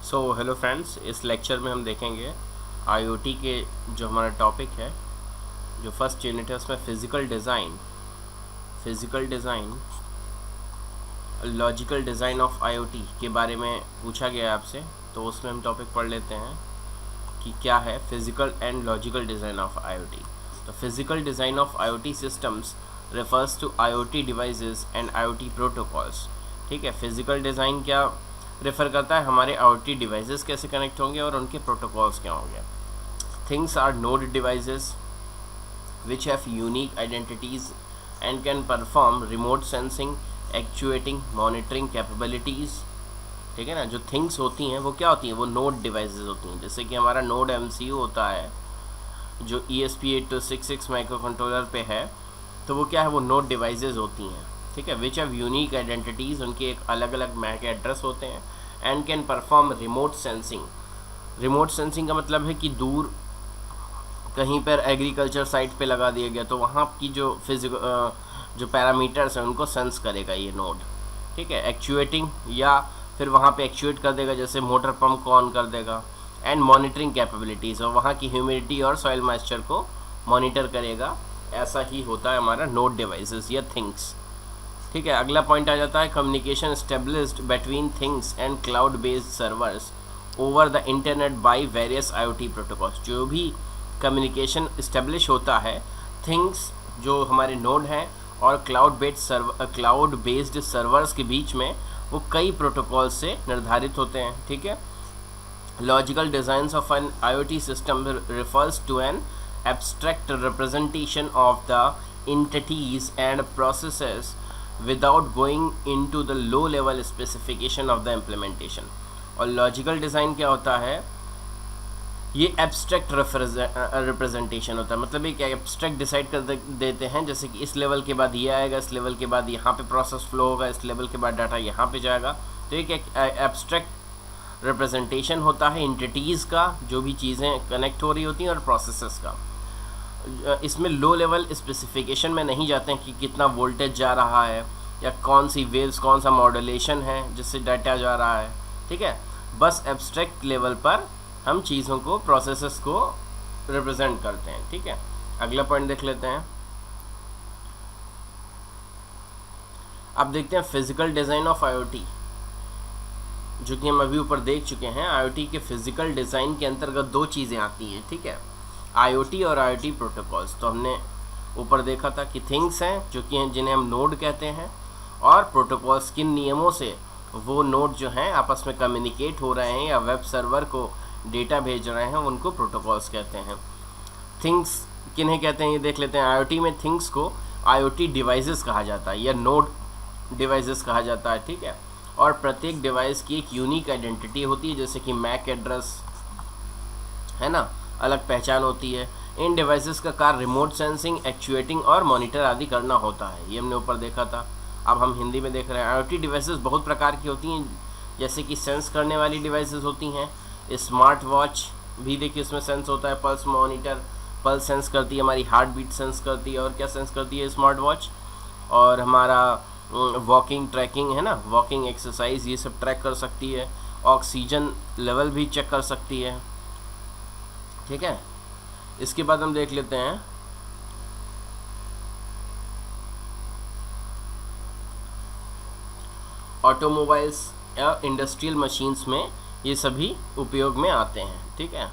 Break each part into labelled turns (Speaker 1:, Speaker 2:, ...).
Speaker 1: So hello friends, इस lecture में हम देखेंगे आईओटी के जो हमारा टॉपिक है, जो फर्स्ट यूनिट है उसमें physical design logical design of IoT के बारे में पूछा गया है आपसे। तो उसमें हम टॉपिक पढ़ लेते हैं कि क्या है physical and logical design of IoT. तो physical design of IoT systems refers to IoT devices and IoT protocols. ठीक है, फिज़िकल डिज़ाइन क्या रेफ़र करता है, हमारे आईओटी डिवाइसेस कैसे कनेक्ट होंगे और उनके प्रोटोकॉल्स क्या होंगे। Things are node devices which have unique identities and can perform remote sensing, actuating, monitoring capabilities। ठीक है ना, जो थिंग्स होती हैं वो क्या होती हैं, वो नोड डिवाइसेस होती हैं। जैसे कि हमारा नोड एमसीयू होता है जो ESP8266 माइक्रो कंट्रोलर पे है, तो वो क्या है, वो नोड डिवाइसेस होती हैं। ठीक है, विच हैव यूनिक आइडेंटिटीज़, उनके एक अलग अलग मैक एड्रेस होते हैं। And can perform remote sensing. Remote sensing का मतलब है कि दूर कहीं पर एग्रीकल्चर साइट पे लगा दिया गया तो वहाँ की जो जो पैरामीटर्स हैं उनको सेंस करेगा ये नोड। ठीक है, एक्चुएटिंग, या फिर वहाँ पे एक्चुएट कर देगा, जैसे मोटर पंप को ऑन कर देगा। एंड मॉनिटरिंग कैपेबिलिटीज़, और वहाँ की ह्यूमिडिटी और सॉइल मॉइस्चर को मॉनिटर करेगा। ऐसा ही होता है हमारा नोड डिवाइसेस या थिंग्स। ठीक है, अगला पॉइंट आ जाता है communication established between things and cloud based servers over the internet by various IoT protocols. जो भी कम्युनिकेशन इस्टेब्लिश होता है थिंग्स जो हमारे नोड हैं और क्लाउड बेस्ड सर्वर्स के बीच में, वो कई प्रोटोकॉल से निर्धारित होते हैं। ठीक है, logical designs of an IoT system refers to an abstract representation of the entities and processes without going into the low level specification of the implementation. और लॉजिकल डिज़ाइन क्या होता है, ये एब्स्ट्रैक्ट रिप्रेजेंटेशन होता है। मतलब एक एब्स्ट्रैक्ट डिसाइड कर देते हैं, जैसे कि इस लेवल के बाद ये आएगा, इस लेवल के बाद यहाँ पे प्रोसेस फ्लो होगा, इस लेवल के बाद डाटा यहाँ पे जाएगा। तो एक एब्स्ट्रैक्ट रिप्रेजेंटेशन होता है एंटिटीज़ का, जो भी चीज़ें कनेक्ट हो रही होती हैं, और प्रोसेसेस का। इसमें लो लेवल स्पेसिफिकेशन में नहीं जाते हैं कि कितना वोल्टेज जा रहा है या कौन सी वेव्स, कौन सा मॉड्यूलेशन है जिससे डाटा जा रहा है। ठीक है, बस एब्स्ट्रैक्ट लेवल पर हम चीज़ों को, प्रोसेसेस को रिप्रेजेंट करते हैं। ठीक है, अगला पॉइंट देख लेते हैं। अब देखते हैं फिजिकल डिज़ाइन ऑफ आईओटी, जो कि हम अभी ऊपर देख चुके हैं। आईओटी के फिजिकल डिज़ाइन के अंतर्गत दो चीज़ें आती हैं। ठीक है, आईओटी और आईओटी प्रोटोकॉल्स। तो हमने ऊपर देखा था कि थिंग्स हैं जो कि जिन्हें हम नोड कहते हैं, और प्रोटोकॉल्स किन नियमों से वो नोड जो हैं आपस में कम्युनिकेट हो रहे हैं या वेब सर्वर को डेटा भेज रहे हैं, उनको प्रोटोकॉल्स कहते हैं। थिंग्स किन्हें कहते हैं ये देख लेते हैं। आईओटी में थिंग्स को आईओटी डिवाइसेस कहा जाता है या नोड डिवाइसेस कहा जाता है। ठीक है, और प्रत्येक डिवाइस की एक यूनिक आइडेंटिटी होती है, जैसे कि मैक एड्रेस है ना, अलग पहचान होती है। इन डिवाइसेस का कार्य रिमोट सेंसिंग, एक्चुएटिंग और मॉनिटर आदि करना होता है। ये हमने ऊपर देखा था, अब हम हिंदी में देख रहे हैं। आईओटी डिवाइसेस बहुत प्रकार की होती हैं, जैसे कि सेंस करने वाली डिवाइसेस होती हैं। स्मार्ट वॉच भी देखिए उसमें सेंस होता है, पल्स मॉनिटर, पल्स सेंस करती है, हमारी हार्ट बीट सेंस करती है। और क्या सेंस करती है स्मार्ट वॉच, और हमारा वॉकिंग ट्रैकिंग है ना, वॉकिंग एक्सरसाइज, ये सब ट्रैक कर सकती है। ऑक्सीजन लेवल भी चेक कर सकती है। ठीक है, इसके बाद हम देख लेते हैं ऑटोमोबाइल्स या इंडस्ट्रियल मशीन्स में ये सभी उपयोग में आते हैं। ठीक है,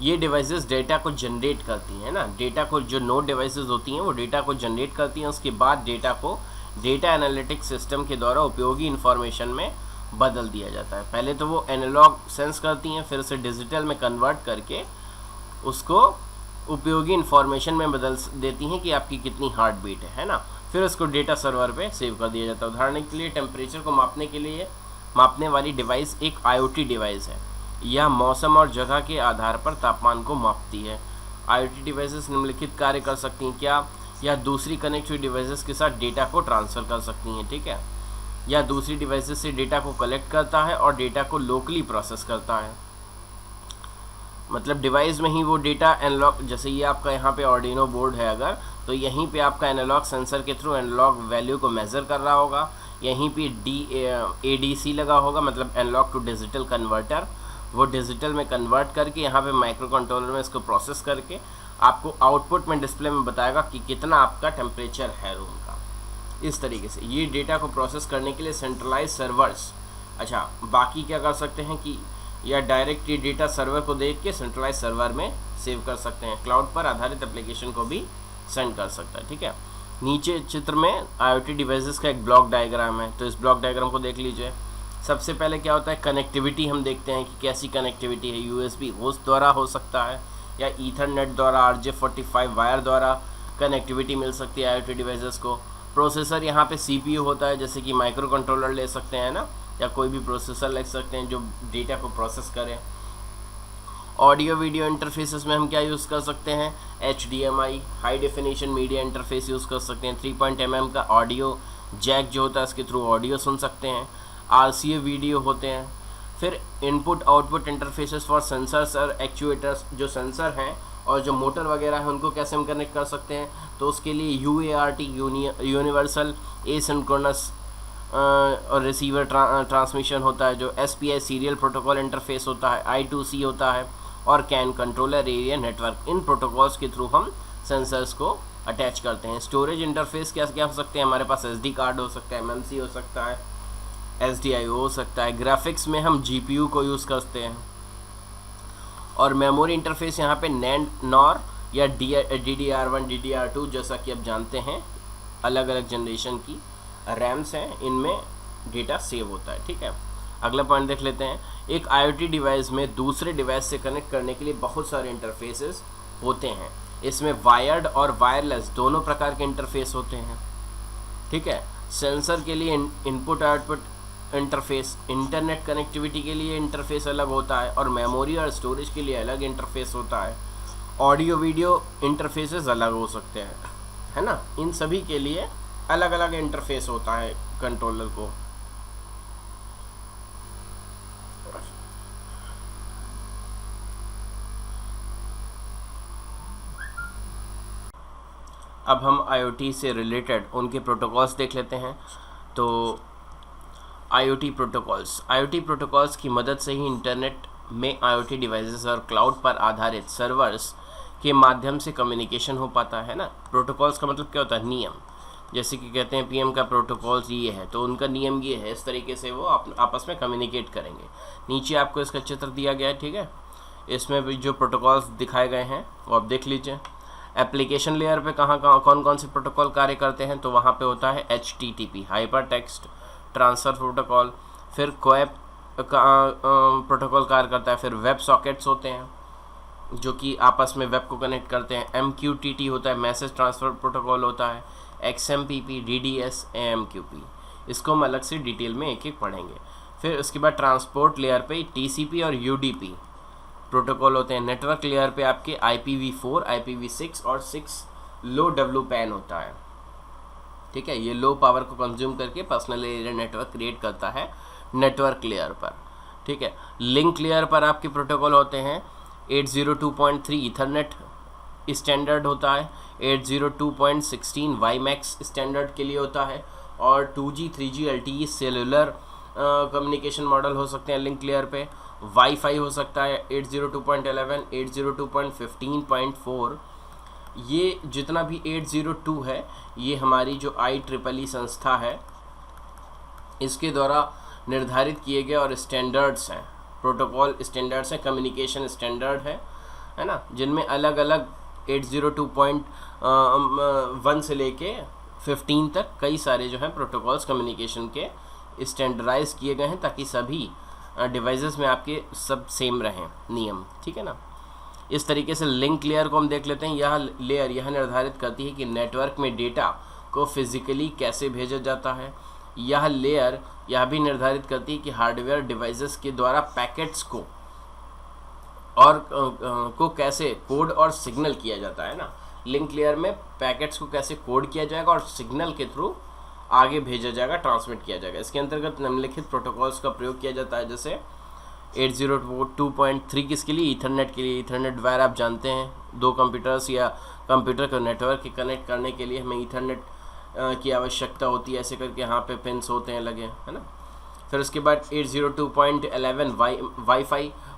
Speaker 1: ये डिवाइसेस डेटा को जनरेट करती हैं ना, डेटा को, जो नोड डिवाइसेस होती हैं वो डेटा को जनरेट करती हैं। उसके बाद डेटा को डेटा एनालिटिक्स सिस्टम के द्वारा उपयोगी इंफॉर्मेशन में बदल दिया जाता है। पहले तो वो एनालॉग सेंस करती हैं, फिर उसे डिजिटल में कन्वर्ट करके उसको उपयोगी इंफॉर्मेशन में बदल देती हैं कि आपकी कितनी हार्ट बीट है ना। फिर उसको डेटा सर्वर पे सेव कर दिया जाता है। उदाहरण के लिए टेम्परेचर को मापने के लिए मापने वाली डिवाइस एक आईओटी डिवाइस है। यह मौसम और जगह के आधार पर तापमान को मापती है। आईओटी डिवाइसेस निम्नलिखित कार्य कर सकती हैं। क्या, या दूसरी कनेक्ट हुई डिवाइसेस के साथ डेटा को ट्रांसफ़र कर सकती हैं। ठीक है, या दूसरी डिवाइसेस से डेटा को कलेक्ट करता है और डेटा को लोकली प्रोसेस करता है। मतलब डिवाइस में ही वो डेटा एनालॉग, जैसे ये आपका यहाँ पे आर्डिनो बोर्ड है अगर, तो यहीं पे आपका एनालॉग सेंसर के थ्रू एनालॉग वैल्यू को मेज़र कर रहा होगा। यहीं पे ADC लगा होगा, मतलब एनालॉग टू डिजिटल कन्वर्टर। वो डिजिटल में कन्वर्ट करके यहाँ पे माइक्रो कंट्रोलर में इसको प्रोसेस करके आपको आउटपुट में डिस्प्ले में बताएगा कि कितना आपका टेम्परेचर है रूम का। इस तरीके से ये डेटा को प्रोसेस करने के लिए सेंट्रलाइज सर्वर्स, अच्छा बाकी क्या कर सकते हैं कि या डायरेक्ट ये डेटा सर्वर को देख के सेंट्रलाइज सर्वर में सेव कर सकते हैं, क्लाउड पर आधारित एप्लीकेशन को भी सेंड कर सकता है। ठीक है, नीचे चित्र में IoT डिवाइसेस का एक ब्लॉक डायग्राम है, तो इस ब्लॉक डायग्राम को देख लीजिए। सबसे पहले क्या होता है, कनेक्टिविटी हम देखते हैं कि कैसी कनेक्टिविटी है। USB होस्ट द्वारा हो सकता है या ईथरनेट द्वारा, RJ45 वायर द्वारा कनेक्टिविटी मिल सकती है IoT डिवाइसेस को। प्रोसेसर यहाँ पे CPU होता है, जैसे कि माइक्रो कंट्रोलर ले सकते हैं ना, या कोई भी प्रोसेसर ले सकते हैं जो डेटा को प्रोसेस करे। ऑडियो वीडियो इंटरफेसेस में हम क्या यूज़ कर सकते हैं, HDMI high definition media interface use कर सकते हैं। 3.mm का ऑडियो जैक जो होता है इसके थ्रू ऑडियो सुन सकते हैं। RCA वीडियो होते हैं। फिर input output interfaces for sensors और एक्चुएटर्स, जो सेंसर हैं और जो मोटर वगैरह हैं उनको कैसे हम कनेक्ट कर सकते हैं, तो उसके लिए UART यूनिवर्सल एसिंक्रोनस और रिसीवर ट्रांसमिशन होता है, जो SPI सीरियल प्रोटोकॉल इंटरफेस होता है, I2C होता है, और CAN controller area network. In protocols के थ्रू हम सेंसर्स को अटैच करते हैं। स्टोरेज इंटरफेस क्या क्या हो सकते हैं, हमारे पास SD कार्ड हो सकता है, MMC हो सकता है, SDIO हो सकता है। ग्राफिक्स में हम GPU को यूज़ करते हैं। और मेमोरी इंटरफेस यहाँ पे NAND NOR या DDR1 DDR2, जैसा कि आप जानते हैं अलग अलग जनरेशन की रैम्स हैं, इनमें डेटा सेव होता है। ठीक है, अगला पॉइंट देख लेते हैं। एक IoT डिवाइस में दूसरे डिवाइस से कनेक्ट करने के लिए बहुत सारे इंटरफेसेस होते हैं। इसमें वायर्ड और वायरलेस दोनों प्रकार के इंटरफेस होते हैं। ठीक है, सेंसर के लिए input output interface, internet connectivity के लिए इंटरफेस अलग होता है, और मेमोरी और स्टोरेज के लिए अलग इंटरफेस होता है। ऑडियो वीडियो इंटरफेसेस अलग हो सकते हैं, है ना। इन सभी के लिए अलग अलग इंटरफेस होता है कंट्रोलर को। अब हम IoT से रिलेटेड उनके प्रोटोकॉल्स देख लेते हैं। तो IoT प्रोटोकॉल्स की मदद से ही इंटरनेट में IoT डिवाइसेस और क्लाउड पर आधारित सर्वर्स के माध्यम से कम्युनिकेशन हो पाता है ना। प्रोटोकॉल्स का मतलब क्या होता है, नियम। जैसे कि कहते हैं PM का प्रोटोकॉल्स ये है, तो उनका नियम ये है, इस तरीके से वो आपस में कम्युनिकेट करेंगे। नीचे आपको इसका चित्र दिया गया है, ठीक है। इसमें भी जो प्रोटोकॉल्स दिखाए गए हैं वो आप देख लीजिए। एप्लीकेशन लेयर पे कहाँ कौन कौन से प्रोटोकॉल कार्य करते हैं, तो वहाँ पे होता है HTTP hyper text transfer protocol. फिर कोएप का प्रोटोकॉल कार्य करता है। फिर वेब सॉकेट्स होते हैं जो कि आपस में वेब को कनेक्ट करते हैं। MQTT होता है, मैसेज ट्रांसफ़र प्रोटोकॉल होता है। XMPP, DDS, AMQP, इसको हम अलग से डिटेल में एक एक पढ़ेंगे। फिर उसके बाद ट्रांसपोर्ट लेयर पे TCP और UDP प्रोटोकॉल होते हैं। नेटवर्क लेयर पे आपके IPv4, IPv6 और 6 लो WPAN होता है। ठीक है, ये लो पावर को कंज्यूम करके पर्सनल एरिया नेटवर्क क्रिएट करता है नेटवर्क लेयर पर। ठीक है, लिंक लेयर पर आपके प्रोटोकॉल होते हैं 802.3 ईथरनेट स्टैंडर्ड होता है, 802.16 WiMAX स्टैंडर्ड के लिए होता है, और 2G 3G LTE cellular communication model हो सकते हैं लिंक लेयर पे। वाईफाई हो सकता है 802.11, 802.15.4। ये जितना भी 802 है ये हमारी जो IEEE संस्था है इसके द्वारा निर्धारित किए गए और स्टैंडर्ड्स हैं, प्रोटोकॉल स्टैंडर्ड्स हैं, कम्युनिकेशन स्टैंडर्ड है ना, जिनमें अलग अलग 802.1 से लेके 15 तक कई सारे जो हैं प्रोटोकॉल्स कम्युनिकेशन के स्टैंडर्डाइज किए गए हैं, ताकि सभी डिवाइसेस में आपके सब सेम रहें नियम। ठीक है ना। इस तरीके से लिंक लेयर को हम देख लेते हैं। यह लेयर यह निर्धारित करती है कि नेटवर्क में डेटा को फिजिकली कैसे भेजा जाता है। यह लेयर यह भी निर्धारित करती है कि हार्डवेयर डिवाइसेस के द्वारा पैकेट्स को और कैसे कोड और सिग्नल किया जाता है ना। लिंक लेयर में पैकेट्स को कैसे कोड किया जाएगा और सिग्नल के थ्रू आगे भेजा जाएगा, ट्रांसमिट किया जाएगा। इसके अंतर्गत निम्नलिखित प्रोटोकॉल्स का प्रयोग किया जाता है, जैसे 802.3 किसके लिए, ईथरनेट के लिए। ईथरनेट वायर आप जानते हैं, दो कंप्यूटर्स या कंप्यूटर को नेटवर्क के कनेक्ट करने के लिए हमें ईथरनेट की आवश्यकता होती है, ऐसे करके यहाँ पे पिन्स होते हैं लगे, है ना। फिर उसके बाद 802.11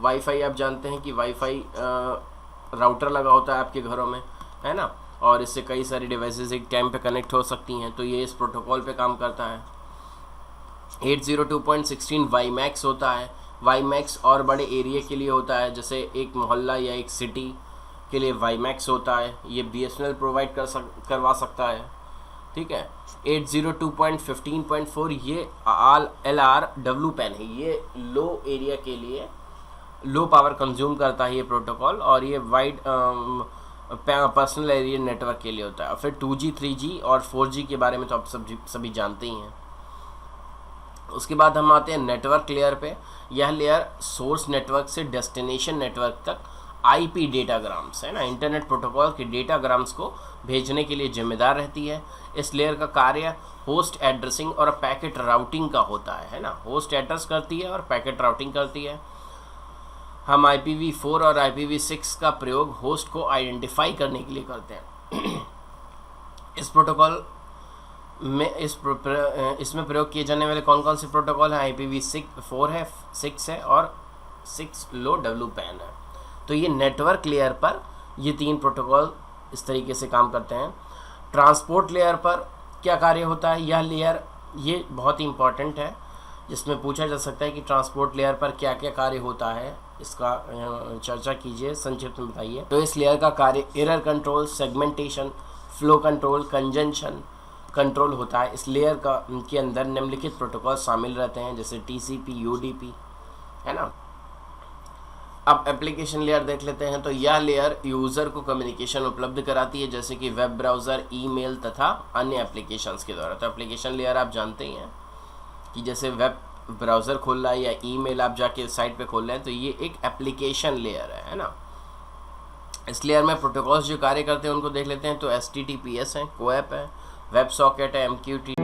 Speaker 1: वाईफाई आप जानते हैं कि वाईफाई राउटर लगा होता है आपके घरों में, है ना, और इससे कई सारी डिवाइसेस एक टाइम पे कनेक्ट हो सकती हैं, तो ये इस प्रोटोकॉल पे काम करता है। 802.16 वाईमैक्स होता है। वाईमैक्स और बड़े एरिया के लिए होता है, जैसे एक मोहल्ला या एक सिटी के लिए वाईमैक्स होता है, ये BSNL प्रोवाइड करवा सकता है, ठीक है। 802.15.4 ये LRWPAN है, ये लो एरिया के लिए लो पावर कंज्यूम करता है ये प्रोटोकॉल, और ये वाइड पर्सनल एरिया नेटवर्क के लिए होता है। फिर 2G 3G और 4G के बारे में तो आप सभी जानते ही हैं। उसके बाद हम आते हैं नेटवर्क लेयर पे। यह लेयर सोर्स नेटवर्क से डेस्टिनेशन नेटवर्क तक IP डेटाग्राम्स, है ना, इंटरनेट प्रोटोकॉल के डेटाग्राम्स को भेजने के लिए जिम्मेदार रहती है। इस लेयर का कार्य होस्ट एड्रेसिंग और पैकेट राउटिंग का होता है ना, होस्ट एड्रेस करती है और पैकेट राउटिंग करती है। हम IPv4 और IPv6 का प्रयोग होस्ट को आइडेंटिफाई करने के लिए करते हैं। इस प्रोटोकॉल में इसमें प्रयोग किए जाने वाले कौन कौन से प्रोटोकॉल हैं? IPv4 है, 6 है और 6 लो WPAN है। तो ये नेटवर्क लेयर पर ये 3 प्रोटोकॉल इस तरीके से काम करते हैं। ट्रांसपोर्ट लेयर पर क्या कार्य होता है? यह लेयर ये बहुत ही इम्पॉर्टेंट है, जिसमें पूछा जा सकता है कि ट्रांसपोर्ट लेयर पर क्या क्या कार्य होता है, इसका चर्चा कीजिए, संक्षिप्त में बताइए। तो इस लेयर का कार्य error control, segmentation, flow control, conjunction control होता है। इस लेयर के अंदर निम्नलिखित प्रोटोकॉल शामिल रहते हैं, जैसे TCP, UDP, है ना। अब एप्लीकेशन लेयर देख लेते हैं। तो यह लेयर यूज़र को कम्युनिकेशन उपलब्ध कराती है, जैसे कि वेब ब्राउज़र, ईमेल तथा अन्य एप्लीकेशंस के द्वारा। तो एप्लीकेशन लेयर आप जानते ही हैं कि जैसे वेब ब्राउज़र खोल रहा है या ईमेल आप जाके साइट पे खोल रहे हैं, तो ये एक एप्लीकेशन लेयर है ना। इस लेयर में प्रोटोकॉल्स जो कार्य करते हैं उनको देख लेते हैं। तो HTTPS है, कोएप है, वेब सॉकेट है, MQTT